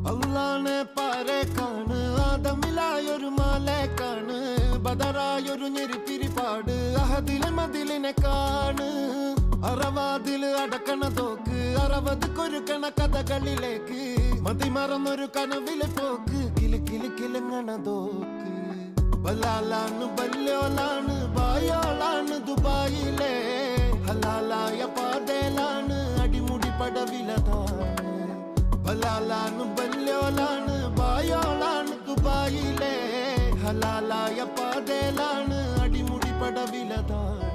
അള്ളാനെ പാരെ കാണ് ആദമിലായൊരു മാലെ കാണ് ബദറായൊരു ഞെരിപ്പിരിപ്പാട് അഹദിലെ മതിലിനെ കാണ് അറവാതില് അടക്കണ തോക്ക് അറവത് കൊരുക്കണ കഥകളിലേക്ക് മതിമറന്നൊരു കനവിലെ പോക്ക് കിലി കിലി കിലങ്ങണ തോക്ക് ബലാലാണ് ബല്യോലാണ് ബായോളാണ് ദുബായിലെ ഹലാലായ പാതയിലാണ് അടിമുടി പടവിലതാണ് ബലാലാണ് ബല്യോലാണ് ബായോളാണ് ദുബായിലെ ഹലാലായ പാതയിലാണ് അടിമുടി പടവിലതാണ്